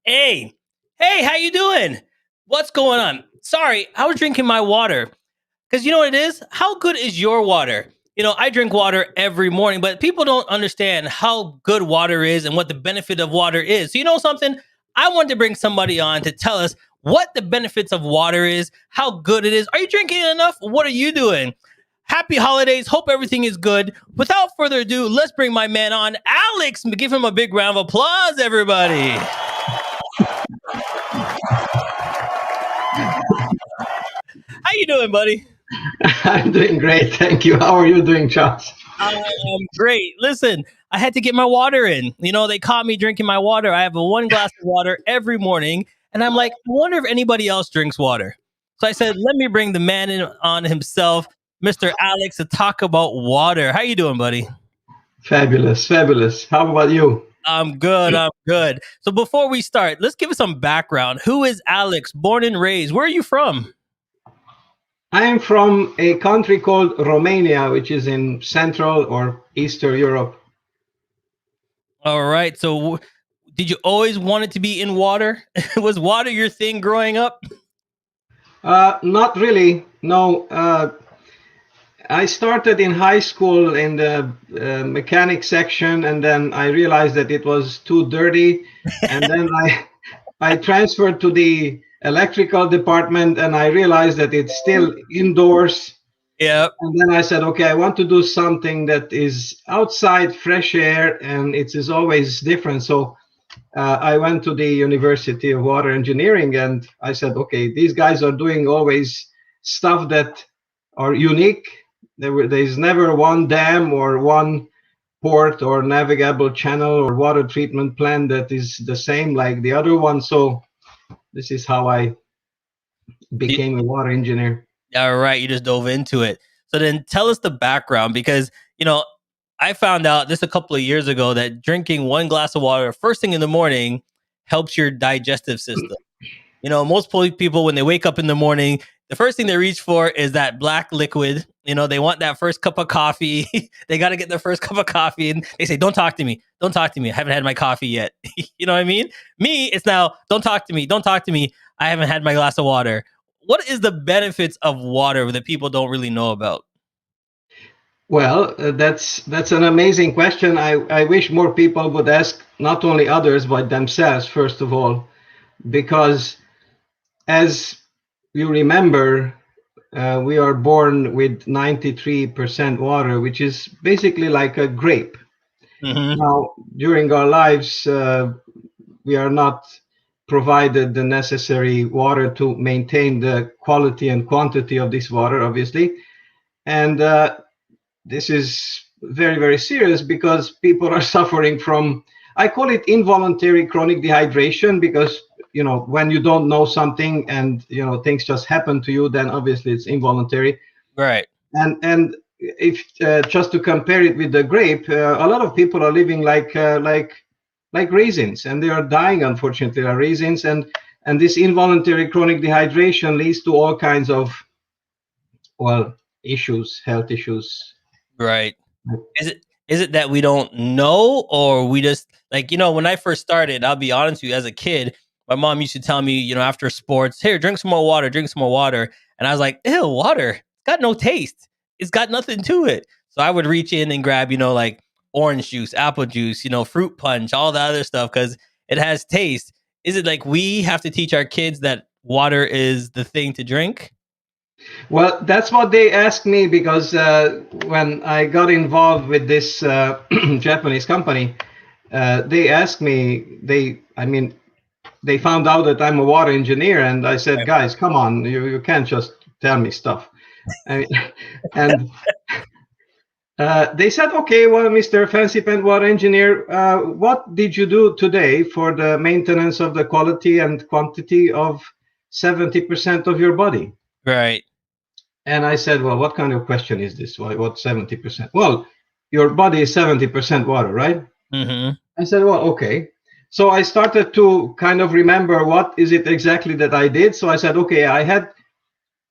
Hey, hey, how you doing? What's going on? Sorry, I was drinking my water. Because you know what it is? How good is your water? I drink water every morning, but people don't understand how good water is and what the benefit of water is. So, you know something? I wanted to bring somebody on to tell us what the benefits of water is, how good it is. Are you drinking enough? What are you doing? Happy holidays. Hope everything is good. Without further ado, let's bring my man on, Alex. Give him a big round of applause, everybody. How you doing, buddy? I'm doing great, thank you. How are you doing, Charles? I am great. Listen, I had to get my water in. They caught me drinking my water. I have a one glass of water every morning, and I'm like, I wonder if anybody else drinks water. So I said, let me bring the man in on himself, Mr. Alex, to talk about water. How you doing, buddy? Fabulous, fabulous. How about you? I'm good. I'm good. So before we start, let's give us some background. Who is Alex? Born and raised. Where are you from? I am from a country called Romania, which is in Central or Eastern Europe. All right. So did you always want it to be in water? Was water your thing growing up? Not really. No. I started in high school in the mechanic section, and then I realized that it was too dirty, and then I transferred to the electrical department, and I realized that it's still indoors. Yeah. And then I said, okay, I want to do something that is outside, fresh air, and it is always different. So I went to the University of Water Engineering, and I said, okay, these guys are doing always stuff that are unique. There's never one dam or one port or navigable channel or water treatment plant that is the same like the other one. So this is how I became a water engineer. All right, you just dove into it. So then tell us the background because, I found out this a couple of years ago that drinking one glass of water first thing in the morning helps your digestive system. Most people, when they wake up in the morning, the first thing they reach for is that black liquid. They want that first cup of coffee. They got to get their first cup of coffee and they say, don't talk to me. Don't talk to me. I haven't had my coffee yet. You know what I mean? Me, it's now, don't talk to me. Don't talk to me. I haven't had my glass of water. What is the benefits of water that people don't really know about? Well, that's an amazing question. I wish more people would ask not only others but themselves first of all, because as you remember, we are born with 93% water, which is basically like a grape. Mm-hmm. Now, during our lives, we are not provided the necessary water to maintain the quality and quantity of this water, obviously. And this is very, very serious because people are suffering from, I call it involuntary chronic dehydration, because when you don't know something and things just happen to you, then obviously it's involuntary. Right. And if just to compare it with the grape, a lot of people are living like raisins, and they are dying, unfortunately, like raisins. And this involuntary chronic dehydration leads to all kinds of, well, issues, health issues. Right. Is it that we don't know, or we just like, when I first started, I'll be honest with you, as a kid, my mom used to tell me, after sports, here, drink some more water, drink some more water. And I was like, ew, water. It's got no taste. It's got nothing to it. So I would reach in and grab, like orange juice, apple juice, fruit punch, all the other stuff because it has taste. Is it like we have to teach our kids that water is the thing to drink? Well, that's what they asked me, because when I got involved with this Japanese company, they asked me, they found out that I'm a water engineer, and I said, guys, come on, you can't just tell me stuff. And they said, okay, well, Mr. Fancy Pant Water Engineer, what did you do today for the maintenance of the quality and quantity of 70% of your body? Right. And I said, well, what kind of question is this? What 70%? Well, your body is 70% water, right? Mm-hmm. I said, well, okay. So I started to kind of remember what is it exactly that I did. So I said, okay, I had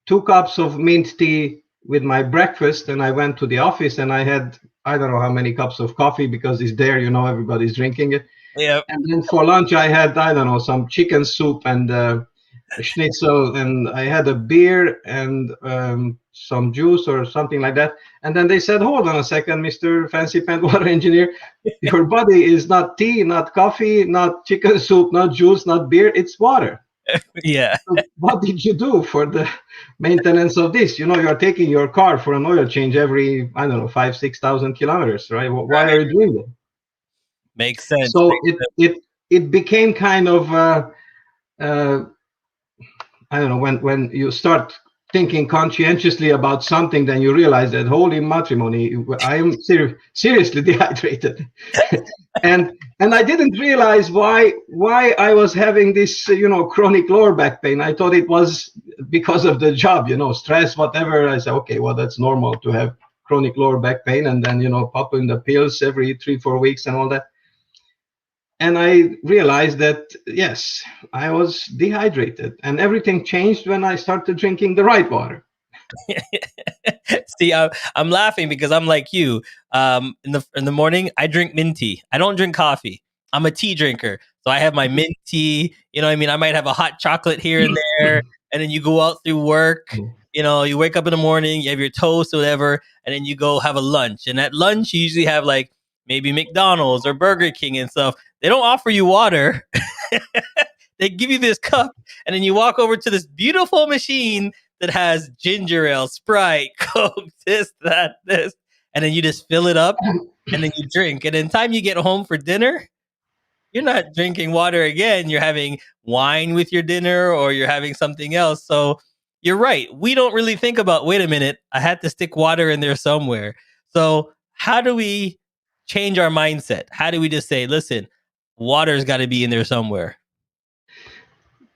2 cups of mint tea with my breakfast, and I went to the office and I had, I don't know how many cups of coffee, because it's there, everybody's drinking it. Yep. And then for lunch, I had, I don't know, some chicken soup and schnitzel, and I had a beer and some juice or something like that. And then they said, "Hold on a second, Mr. Fancy Pant Water Engineer. Your body is not tea, not coffee, not chicken soup, not juice, not beer. It's water. Yeah. So what did you do for the maintenance of this? You know, you're taking your car for an oil change every, I don't know, 5,000-6,000 kilometers, right? Why Right. are you doing that?" Makes sense. So Makes it became kind of uh, I don't know, when you start thinking conscientiously about something, then you realize that holy matrimony, I am seriously dehydrated, and I didn't realize why I was having this chronic lower back pain. I thought it was because of the job, stress, whatever. I said, okay, well, that's normal to have chronic lower back pain, and then pop in the pills every 3-4 weeks and all that. And I realized that yes, I was dehydrated, and everything changed when I started drinking the right water. See, I'm laughing because I'm like you. In the morning, I drink mint tea. I don't drink coffee. I'm a tea drinker, so I have my mint tea. You know, what I mean, I might have a hot chocolate here and there, and then you go out through work. You know, you wake up in the morning, you have your toast or whatever, and then you go have a lunch. And at lunch, you usually have like maybe McDonald's or Burger King and stuff. They don't offer you water. They give you this cup, and then you walk over to this beautiful machine that has ginger ale, Sprite, Coke, this, that, this, and then you just fill it up, and then you drink. And then time you get home for dinner, you're not drinking water again. You're having wine with your dinner, or you're having something else. So you're right. We don't really think about, wait a minute, I had to stick water in there somewhere. So how do we change our mindset? How do we just say, listen, water's got to be in there somewhere?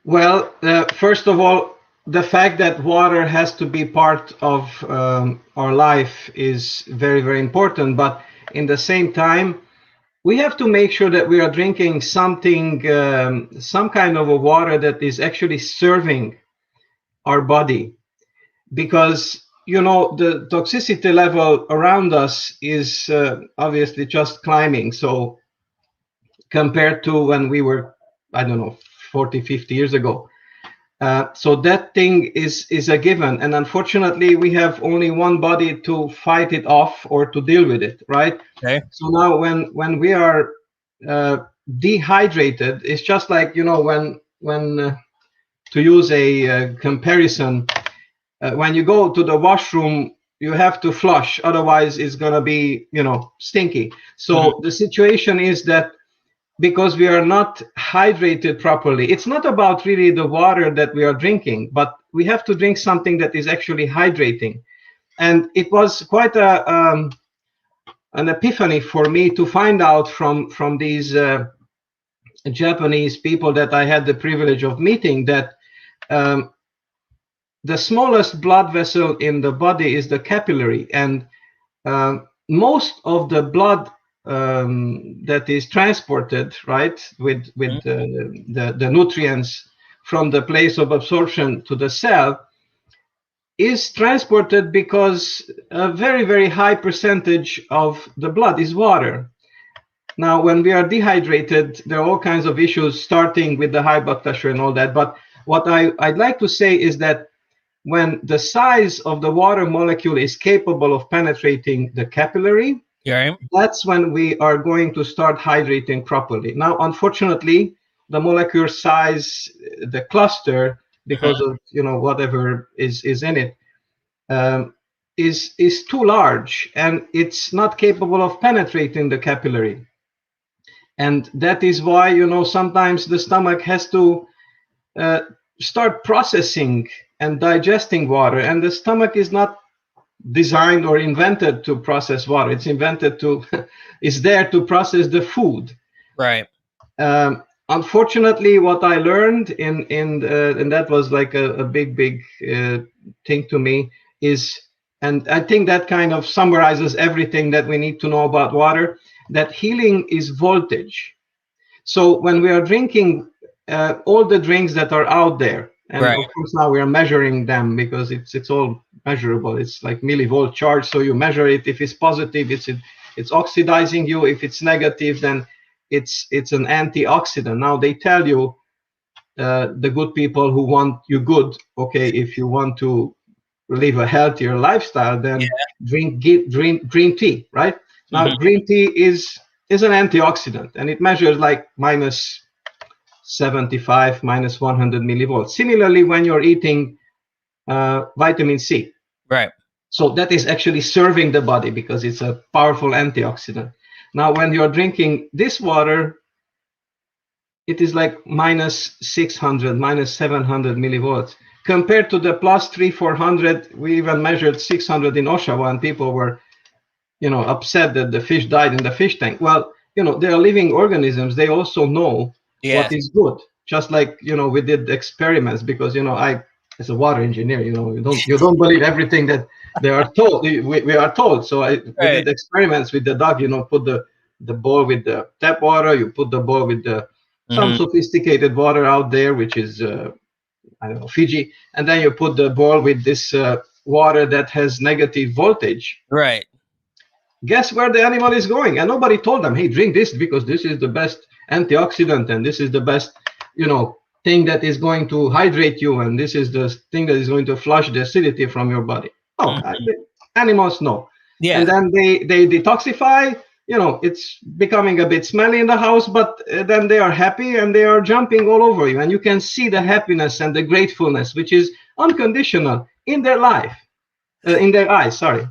Well, first of all, the fact that water has to be part of our life is very, very important. But in the same time, we have to make sure that we are drinking something, some kind of a water that is actually serving our body, because the toxicity level around us is obviously just climbing. So compared to when we were, I don't know, 40-50 years ago, so that thing is a given, and unfortunately we have only one body to fight it off or to deal with it, right? Okay. So now when we are uh, dehydrated, it's just like when to use a comparison, when you go to the washroom, you have to flush, otherwise it's going to be stinky. So the situation is that because we are not hydrated properly, it's not about really the water that we are drinking, but we have to drink something that is actually hydrating. And it was quite an epiphany for me to find out from these Japanese people that I had the privilege of meeting, that um, the smallest blood vessel in the body is the capillary, and most of the blood that is transported, right, with the nutrients from the place of absorption to the cell, is transported because a very, very high percentage of the blood is water. Now, when we are dehydrated, there are all kinds of issues, starting with the high blood pressure and all that. But what I'd like to say is that when the size of the water molecule is capable of penetrating the capillary, Right. that's when we are going to start hydrating properly. Now, unfortunately, the molecular size, the cluster, because of whatever is in it, is too large, and it's not capable of penetrating the capillary. And that is why sometimes the stomach has to uh, start processing and digesting water, and the stomach is not designed or invented to process water. It's invented to is there to process the food. Right. Unfortunately, what I learned and that was like a big thing to me is, and I think that kind of summarizes everything that we need to know about water, that healing is voltage. So when we are drinking all the drinks that are out there, and Right. of course now we are measuring them because it's all measurable. It's like millivolt charge, so you measure it. If it's positive, it's oxidizing you. If it's negative, then it's an antioxidant. Now they tell you, the good people who want you good, okay, if you want to live a healthier lifestyle, then drink green tea, right? Now Hmm. green tea is an antioxidant, and it measures like minus 75, minus 100 millivolts. Similarly, when you're eating vitamin C, Right. so that is actually serving the body because it's a powerful antioxidant. Now, when you're drinking this water, it is like minus 600, minus 700 millivolts. Compared to the plus 3, 400, we even measured 600 in Oshawa, and people were, upset that the fish died in the fish tank. Well, they are living organisms. They also know what Yes. is good. Just like, we did experiments because, I, as a water engineer, you don't believe everything that they are told. We are told. So we Right. did experiments with the dog, put the bowl with the tap water, you put the bowl with the some Hmm. sophisticated water out there, which is, I don't know, Fiji. And then you put the bowl with this water that has negative voltage. Right. Guess where the animal is going? And nobody told them, hey, drink this because this is the best antioxidant and this is the best, thing that is going to hydrate you, and this is the thing that is going to flush the acidity from your body. Oh, Hmm. the animals know. And Yeah. then they detoxify. It's becoming a bit smelly in the house, but then they are happy and they are jumping all over you. And you can see the happiness and the gratefulness, which is unconditional in their life, in their eyes, sorry.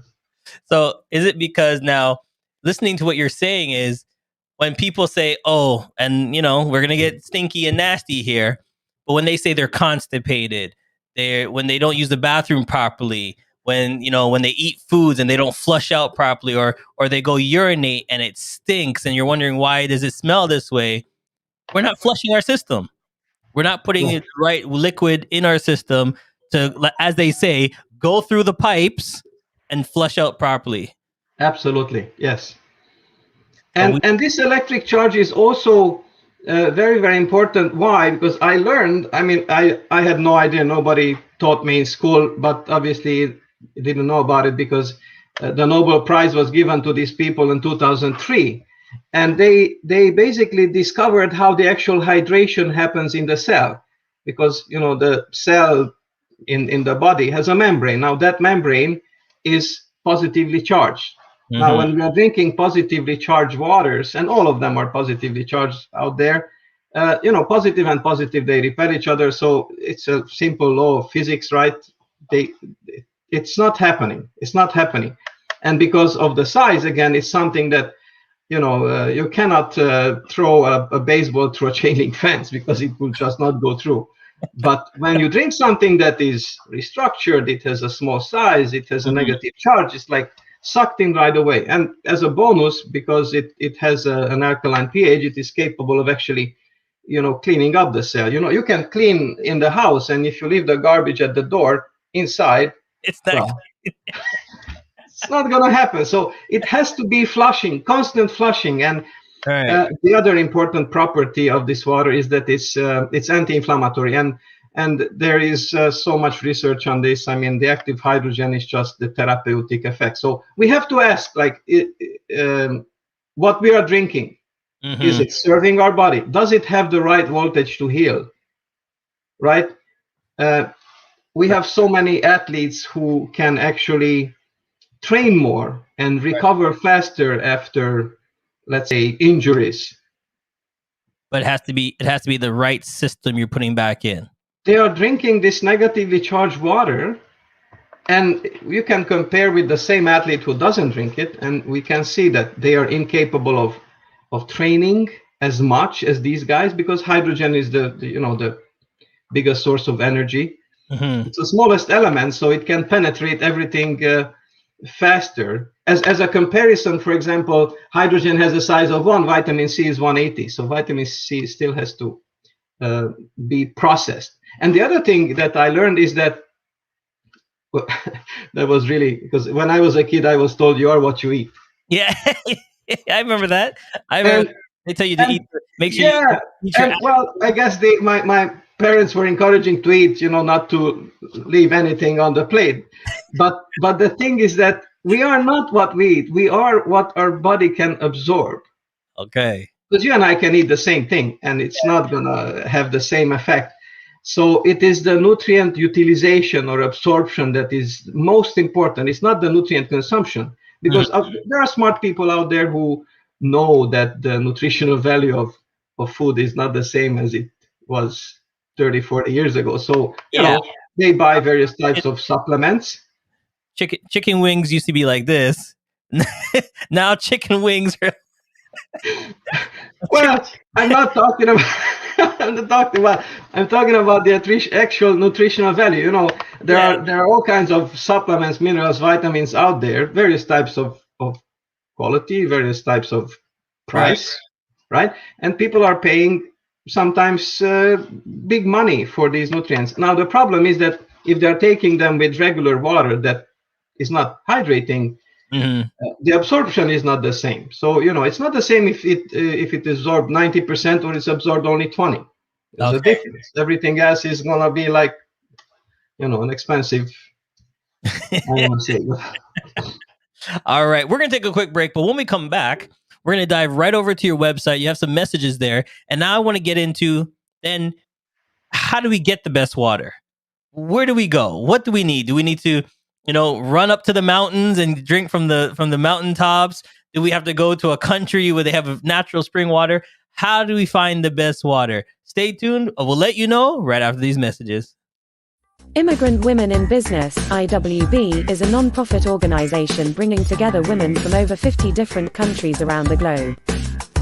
So is it because now listening to what you're saying is when people say, "Oh, and we're gonna get stinky and nasty here," but when they say they're constipated, when they don't use the bathroom properly, when they eat foods and they don't flush out properly, or they go urinate and it stinks, and you're wondering why does it smell this way? We're not flushing our system. We're not putting Yeah, the right liquid in our system to, as they say, go through the pipes and flush out properly. absolutely. Yes. So we, And this electric charge is also very, very important. Why? Because I learned, I mean, I had no idea, nobody taught me in school, but obviously didn't know about it because the Nobel Prize was given to these people in 2003. And they basically discovered how the actual hydration happens in the cell, because the cell in the body has a membrane. Now that membrane is positively charged. Now, Mhm. when we are drinking positively charged waters, and all of them are positively charged out there, positive and positive, they repel each other. So it's a simple law of physics, right? They, it's not happening. It's not happening. And because of the size, again, it's something that you cannot throw a baseball through a chain link fence because it will just not go through. But when you drink something that is restructured, it has a small size, it has a Mhm. negative charge, it's like sucked in right away. And as a bonus, because it has an alkaline pH, it is capable of actually, cleaning up the cell. You can clean in the house, and if you leave the garbage at the door inside, It's that. well, it's not going to happen. So it has to be flushing, constant flushing. And All right. the other important property of this water is that it's anti-inflammatory, and there is so much research on this. I mean, the active hydrogen is just the therapeutic effect. So we have to ask, like, what we are drinking, is Mhm. it serving our body? Does it have the right voltage to heal? Right? Uh, we Right. have so many athletes who can actually train more and Right. recover faster after, let's say, injuries. But it has to be the right system you're putting back in. They are drinking this negatively charged water, and you can compare with the same athlete who doesn't drink it, and we can see that they are incapable of training as much as these guys, because hydrogen is the biggest source of energy. Mhm. It's the smallest element, so it can penetrate everything faster. As a comparison, for example, hydrogen has a size of 1, vitamin C is 180, so vitamin C still has to uh, be processed. And the other thing that I learned is that that was really, because when I was a kid, I was told you are what you eat. Yeah. I remember that. I remember And they tell you to and eat. Make sure you yeah, eat your. and well, I guess my parents were encouraging to eat, not to leave anything on the plate. But the thing is that we are not what we eat. We are what our body can absorb. Okay. because you and I can eat the same thing and it's not gonna have the same effect. So it is the nutrient utilization or absorption that is most important. It's not the nutrient consumption, because there are smart people out there who know that the nutritional value of food is not the same as it was 30, 40 years ago. So, Yeah. they buy various types of supplements. Chicken wings used to be like this. Now chicken wings are Well, I'm not talking about. I'm talking about the actual nutritional value. There yeah. are all kinds of supplements, minerals, vitamins out there, various types of quality, various types of Right. price, right? And people are paying sometimes big money for these nutrients. Now the problem is that if they're taking them with regular water that is not hydrating, Mhm. the absorption is not the same. So it's not the same if it is absorbed 90% or it's absorbed only 20. There's a Okay. difference. Everything else is gonna be like an expensive. I don't want to say. All right. We're going to take a quick break, but when we come back, we're going to dive right over to your website. You have some messages there. And now I want to get into then how do we get the best water? Where do we go? What do we need? Do we need to, run up to the mountains and drink from the mountaintops? Do we have to go to a country where they have natural spring water? How do we find the best water? Stay tuned. We'll let you know right after these messages. Immigrant Women in Business, IWB, is a non-profit organization bringing together women from over 50 different countries around the globe.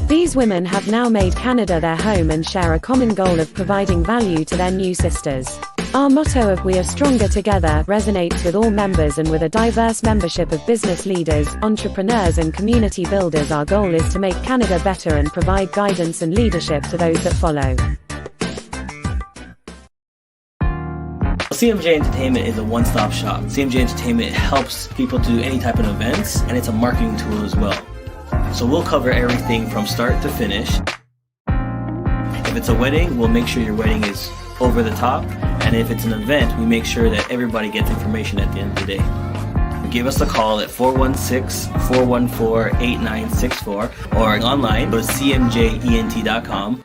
These women have now made Canada their home and share a common goal of providing value to their new sisters. Our motto of "We are stronger together" resonates with all members, and with a diverse membership of business leaders, entrepreneurs and community builders, our goal is to make Canada better and provide guidance and leadership to those that follow. CMJ Entertainment is a one-stop shop. CMJ Entertainment helps people do any type of events, and it's a marketing tool as well. So we'll cover everything from start to finish. If it's a wedding, we'll make sure your wedding is over the top. And if it's an event, we make sure that everybody gets information at the end of the day. Give us a call at 416-414-8964 or online, go to cmjent.com.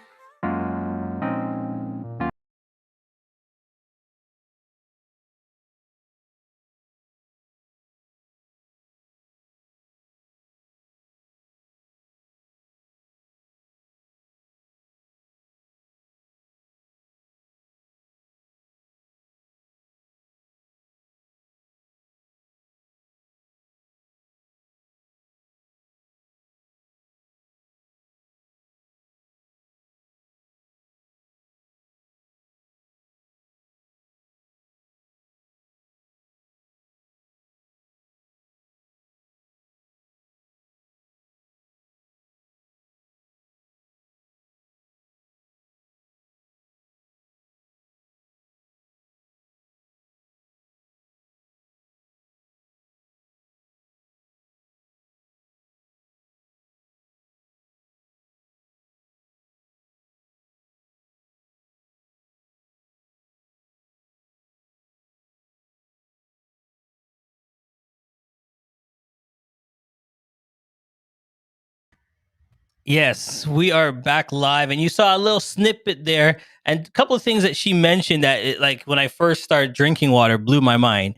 Yes, we are back live, and you saw a little snippet there, and a couple of things that she mentioned that, like when I first started drinking water, blew my mind.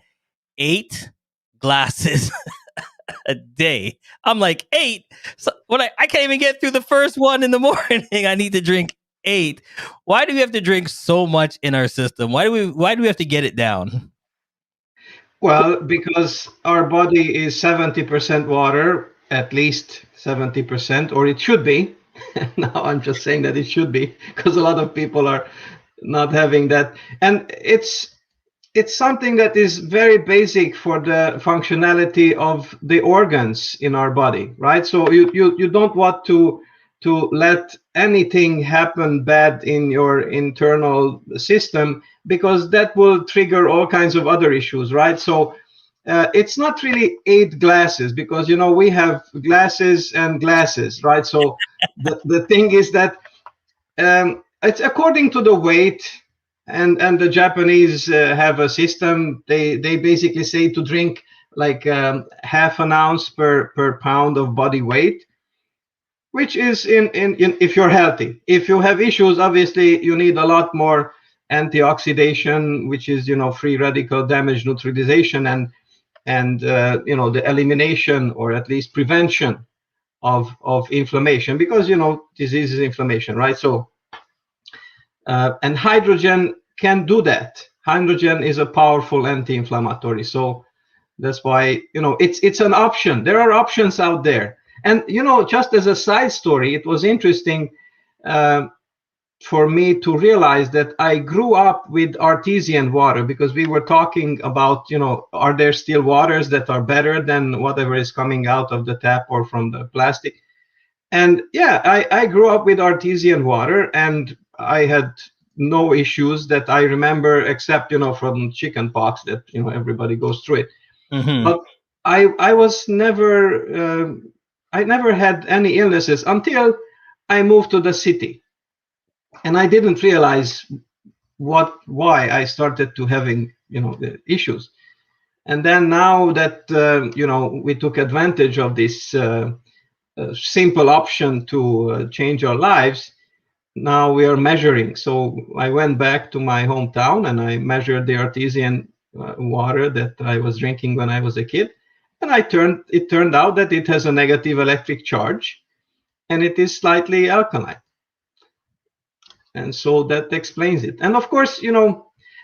8 glasses a day. I'm like 8. So when I can't even get through the first one in the morning, I need to drink 8. Why do we have to drink so much in our system? Why do we have to get it down? Well, because our body is 70% water, at least 70%, or it should be. Now I'm just saying that it should be, because a lot of people are not having that. And it's something that is very basic for the functionality of the organs in our body, right? So you don't want to let anything happen bad in your internal system, because that will trigger all kinds of other issues, right? So it's not really 8 glasses, because we have glasses and glasses, right? So the thing is that it's according to the weight, and the Japanese have a system. They basically say to drink like half an ounce per pound of body weight. which is in if you're healthy. If you have issues, obviously you need a lot more antioxidation, which is free radical damage neutralization, and the elimination or at least prevention of inflammation, because disease is inflammation, right? So and hydrogen can do that. Hydrogen is a powerful anti-inflammatory. So that's why it's an option. There are options out there. And just as a side story, it was interesting uh, for me to realize that I grew up with artesian water, because we were talking about, are there still waters that are better than whatever is coming out of the tap or from the plastic? And yeah, I grew up with artesian water, and I had no issues that I remember, except from chicken pox, that everybody goes through it. Mm-hmm. But I was never I never had any illnesses until I moved to the city, and I didn't realize why I started to having the issues. And then now that we took advantage of this simple option to change our lives, now we are measuring. So I went back to my hometown and I measured the artesian water that I was drinking when I was a kid, and it turned out that it has a negative electric charge, and it is slightly alkaline. And so that explains it. And of course,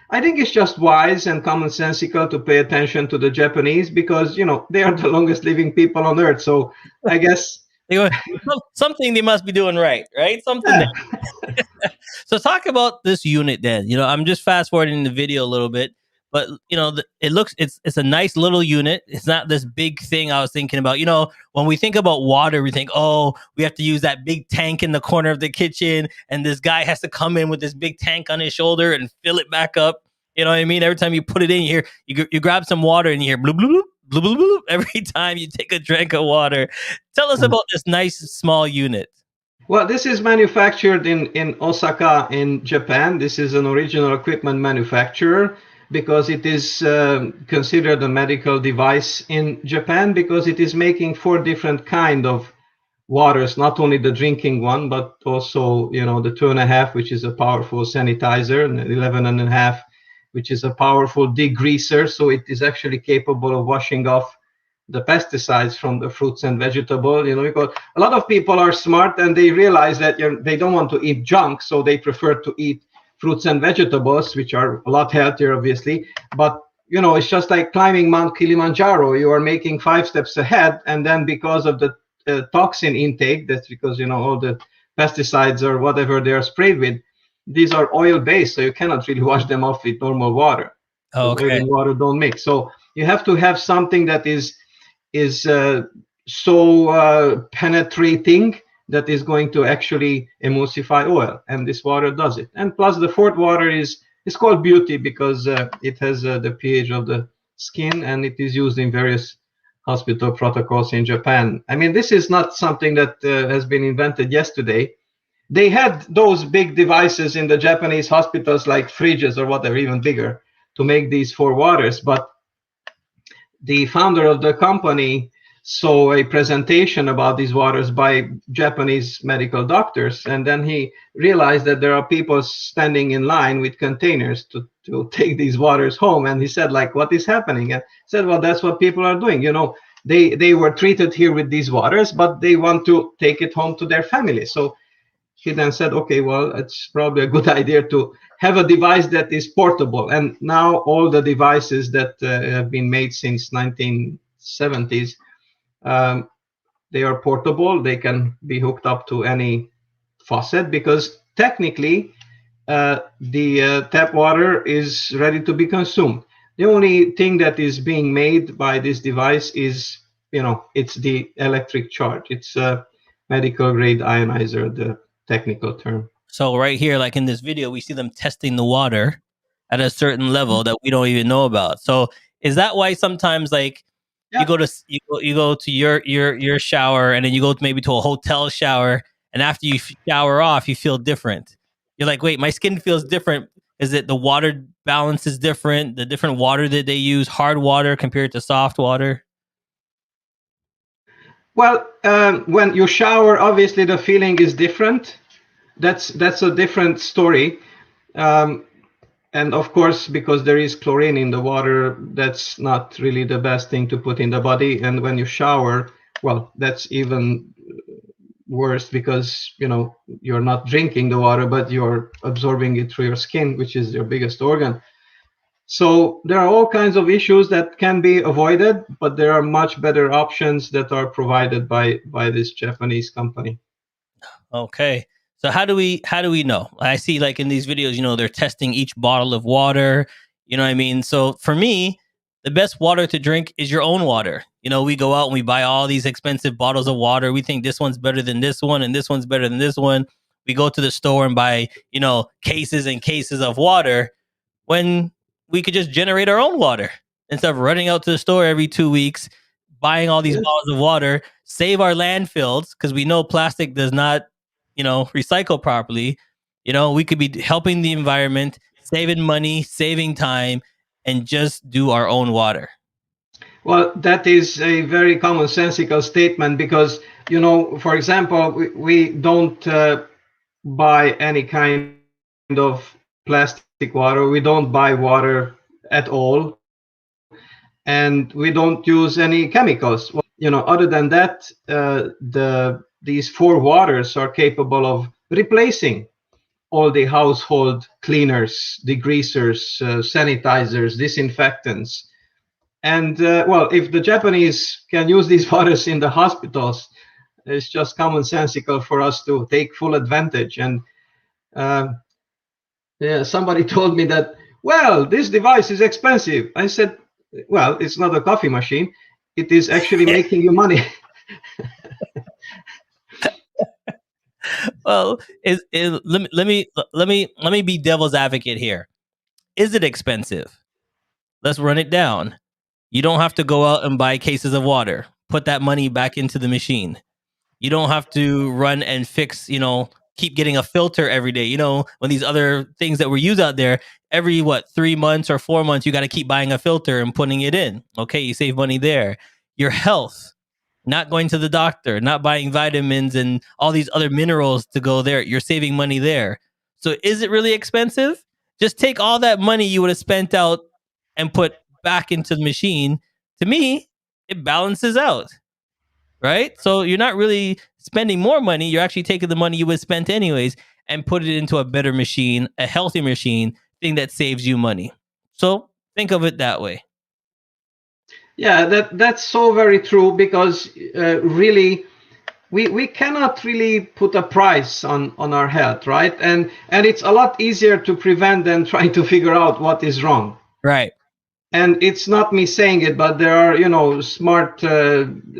I think it's just wise and commonsensical to pay attention to the Japanese, because they are the longest living people on earth. So I guess Something they must be doing right? Something. yeah. So talk about this unit then. I'm just fast forwarding the video a little bit, but it looks it's a nice little unit. It's not this big thing I was thinking about. When we think about water, we think, oh, we have to use that big tank in the corner of the kitchen, and this guy has to come in with this big tank on his shoulder and fill it back up. You know what I mean? Every time you put it in here, you grab some water and you hear bloop bloop bloop bloop bloop every time you take a drink of water. Tell us about this nice small unit. Well, this is manufactured in Osaka, in Japan. This is an original equipment manufacturer, because it is considered a medical device in Japan, because it is making 4 different kind of waters, not only the drinking one, but also the 2.5, which is a powerful sanitizer, and 11.5, which is a powerful degreaser. So it is actually capable of washing off the pesticides from the fruits and vegetables, because a lot of people are smart and they realize that they don't want to eat junk, so they prefer to eat fruits and vegetables, which are a lot healthier, obviously. But it's just like climbing Mount Kilimanjaro. You are making 5 steps ahead, and then because of the toxin intake, that's because all the pesticides or whatever they are sprayed with, these are oil based, so you cannot really wash them off with normal water. Oh, Oil okay. and water don't mix, so you have to have something that is so penetrating that is going to actually emulsify oil, and this water does it. And plus, the fourth water is called Beauty, because it has the pH of the skin, and it is used in various hospital protocols in Japan. I mean, this is not something that has been invented yesterday. They had those big devices in the Japanese hospitals, like fridges or whatever, even bigger, to make these 4 waters. But the founder of the company saw a presentation about these waters by Japanese medical doctors, and then he realized that there are people standing in line with containers to take these waters home. And he said, like, what is happening? And said, well, that's what people are doing. They were treated here with these waters, but they want to take it home to their family. So he then said, okay, well, it's probably a good idea to have a device that is portable. And now all the devices that have been made since 1970s, they are portable. They can be hooked up to any faucet, because technically the tap water is ready to be consumed. The only thing that is being made by this device is, it's the electric charge. It's a medical grade ionizer, the technical term. So right here, like in this video, we see them testing the water at a certain level that we don't even know about. So is that why sometimes, like, you Yeah. go to your shower, and then you go maybe to a hotel shower, and after you shower off, you feel different. You're like, wait, my skin feels different. Is it the water balance is different? The different water that they use, hard water compared to soft water? Well, when you shower, obviously the feeling is different. That's a different story. And of course, because there is chlorine in the water, that's not really the best thing to put in the body. And when you shower, well, that's even worse because you're not drinking the water, but you're absorbing it through your skin, which is your biggest organ. So there are all kinds of issues that can be avoided, but there are much better options that are provided by this Japanese company. Okay. So how do we know? I see like in these videos, they're testing each bottle of water. You know what I mean? So for me, the best water to drink is your own water. We go out and we buy all these expensive bottles of water. We think this one's better than this one and this one's better than this one. We go to the store and buy, cases and cases of water when we could just generate our own water instead of running out to the store every 2 weeks, buying all these Yes. bottles of water, save our landfills because we know plastic does not recycle properly. We could be helping the environment, saving money, saving time, and just do our own water. Well, that is a very commonsensical statement because, for example, we don't buy any kind of plastic water. We don't buy water at all. And we don't use any chemicals. Well, other than that, these 4 waters are capable of replacing all the household cleaners, degreasers, sanitizers, disinfectants. And well, if the Japanese can use these waters in the hospitals, it's just commonsensical for us to take full advantage. And yeah, somebody told me that, well, this device is expensive. I said, well, it's not a coffee machine. It is actually making you money. Well, let me be devil's advocate here. Is it expensive? Let's run it down. You don't have to go out and buy cases of water. Put that money back into the machine. You don't have to run and fix, keep getting a filter every day. When these other things that we use out there, every 3 months or 4 months, you got to keep buying a filter and putting it in. Okay, you save money there. Your health, not going to the doctor, not buying vitamins and all these other minerals to go there. You're saving money there. So is it really expensive? Just take all that money you would have spent out and put back into the machine. To me, it balances out. Right? So you're not really spending more money. You're actually taking the money you would have spent anyways and put it into a better machine, a healthy machine, thing that saves you money. So think of it that way. Yeah, that's so very true because really we cannot really put a price on our health, right? And it's a lot easier to prevent than trying to figure out what is wrong. Right. And it's not me saying it, but there are, smart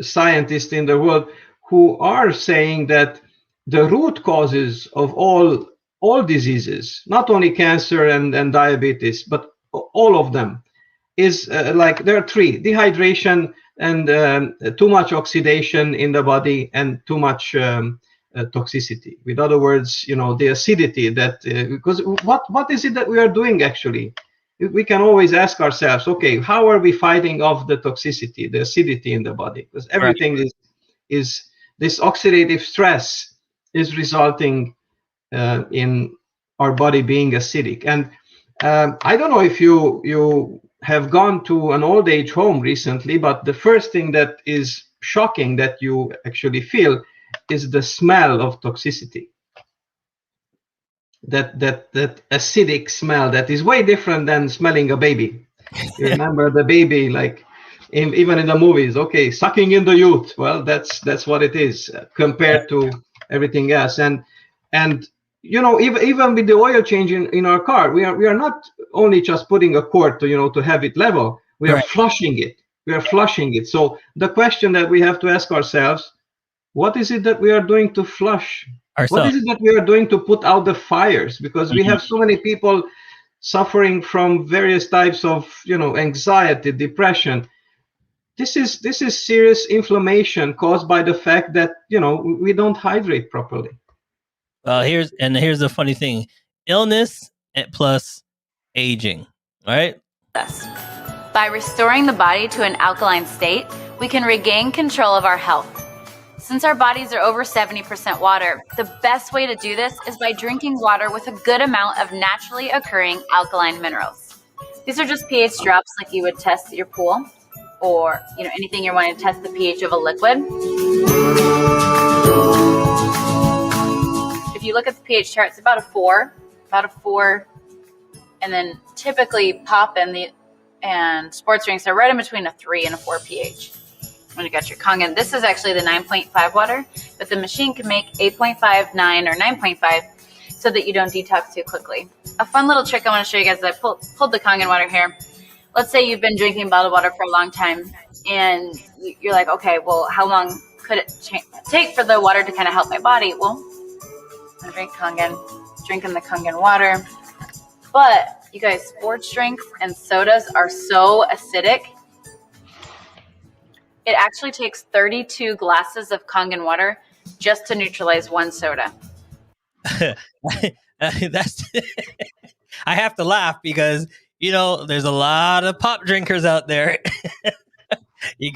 scientists in the world who are saying that the root causes of all diseases, not only cancer and diabetes, but all of them, is like there are 3: dehydration and too much oxidation in the body and too much toxicity. With other words, the acidity that because what is it that we are doing actually? We can always ask ourselves, okay, how are we fighting off the toxicity, the acidity in the body? Because everything is this oxidative stress is resulting in our body being acidic. And I don't know if you have gone to an old age home recently, but the first thing that is shocking that you actually feel is the smell of toxicity. That acidic smell that is way different than smelling a baby. You remember the baby, like even in the movies, okay, sucking in the youth. Well, that's what it is compared to everything else. And even with the oil change in our car, we are not only just putting a quart to have it level. We are flushing it. We are flushing it. So the question that we have to ask ourselves: what is it that we are doing to flush? Ourselves. What is it that we are doing to put out the fires? Because we have so many people suffering from various types of, anxiety, depression. This is serious inflammation caused by the fact that, we don't hydrate properly. Well, here's the funny thing: illness plus aging. Right? By restoring the body to an alkaline state, we can regain control of our health. Since our bodies are over 70% water, the best way to do this is by drinking water with a good amount of naturally occurring alkaline minerals. These are just pH drops like you would test at your pool, or anything you're wanting to test the pH of a liquid. If you look at the pH chart, it's about a 4, and then typically pop and sports drinks are right in between a 3 and a 4 pH. When you got your Kangen, this is actually the 9.5 water, but the machine can make 8.5, 9, or 9.5 so that you don't detox too quickly. A fun little trick I want to show you guys is I pulled the Kangen water here. Let's say you've been drinking bottled water for a long time, and you're like, okay, well, how long could it take for the water to kind of help my body? Well, I drink Kangen, drinking the Kangen water. But you guys, sports drinks and sodas are so acidic. It actually takes 32 glasses of Kangen water just to neutralize one soda. That's I have to laugh because there's a lot of pop drinkers out there. You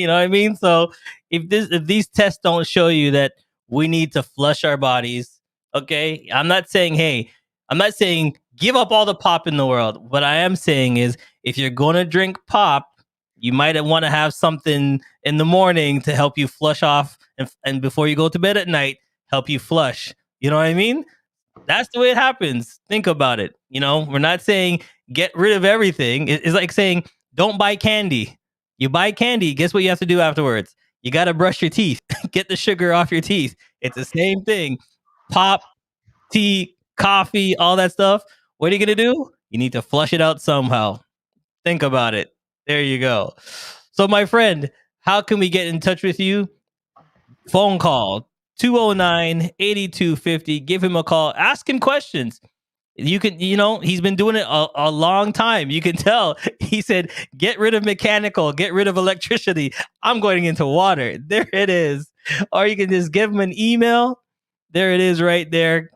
know what I mean? So if these tests don't show you that we need to flush our bodies, okay? I'm not saying give up all the pop in the world. What I am saying is if you're going to drink pop, you might want to have something in the morning to help you flush off, and before you go to bed at night, help you flush. You know what I mean? That's the way it happens. Think about it. We're not saying get rid of everything. It's like saying don't buy candy. You buy candy, guess what you have to do afterwards? You got to brush your teeth. Get the sugar off your teeth. It's the same thing. Pop, tea, coffee, all that stuff. What are you going to do? You need to flush it out somehow. Think about it. There you go. So, my friend, how can we get in touch with you? Phone call 209-8250. Give him a call. Ask him questions. You can, he's been doing it a long time. You can tell. He said, get rid of mechanical, get rid of electricity. I'm going into water. There it is. Or you can just give him an email. There it is right there.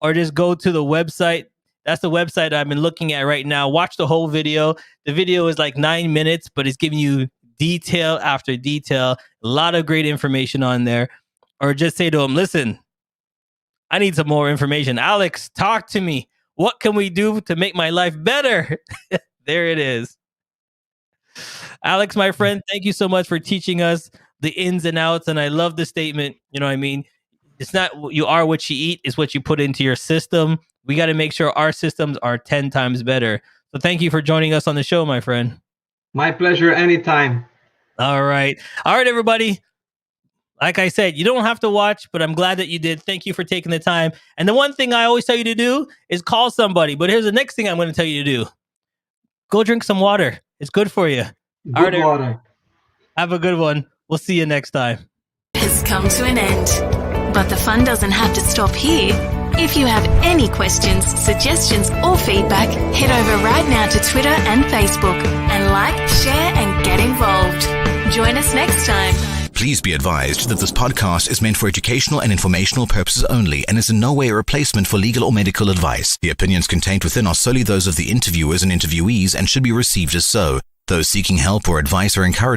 Or just go to the website. That's the website I've been looking at right now. Watch the whole video. The video is like 9 minutes, but it's giving you detail after detail. A lot of great information on there. Or just say to him, listen, I need some more information. Alex, talk to me. What can we do to make my life better? There it is. Alex, my friend, thank you so much for teaching us the ins and outs. And I love the statement. You know what I mean? It's not you are what you eat, it's what you put into your system. We got to make sure our systems are 10 times better. So thank you for joining us on the show, my friend. My pleasure, anytime. All right, everybody. Like I said, you don't have to watch, but I'm glad that you did. Thank you for taking the time. And the one thing I always tell you to do is call somebody. But here's the next thing I'm going to tell you to do. Go drink some water. It's good for you. Good water. Have a good one. We'll see you next time. Has come to an end. But the fun doesn't have to stop here. If you have any questions, suggestions, or feedback, head over right now to Twitter and Facebook and like, share, and get involved. Join us next time. Please be advised that this podcast is meant for educational and informational purposes only and is in no way a replacement for legal or medical advice. The opinions contained within are solely those of the interviewers and interviewees and should be received as so. Those seeking help or advice are encouraged